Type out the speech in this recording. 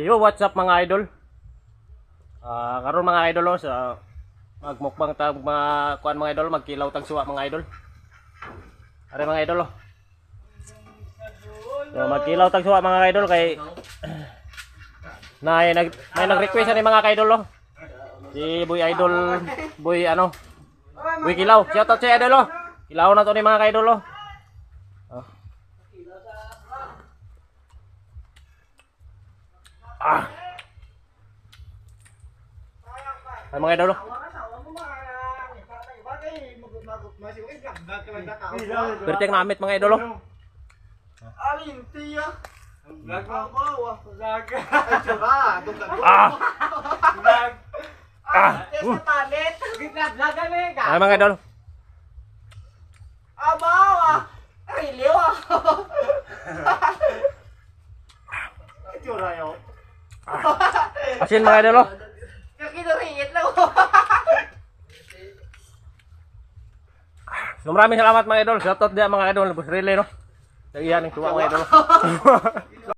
Yo, what's up mga idol? Karon mga idol sa magmukbang tag mga kuan mga idol, magkilaw tag suwa mga idol. Are mga idol So, magkilaw tag suwa mga idol kay may nag-request ni mga idol Si Boy Idol, Boy Boy Kilaw. Shout out sa idol Kilaw na to ni mga idol Ay mga idol Pertek namit mga idol Alin tiya. Vlog mo ko, vlog. Vlog. Sa palit. Gitna vlog kami ka. Ay mga idol Abaw. Riliw. Itsura yo. Asin mga idol Kakinuriit lang. So maraming salamat mga idol. Shoutout dia mga idol. Bus relay Iyan yung tuwa mga idol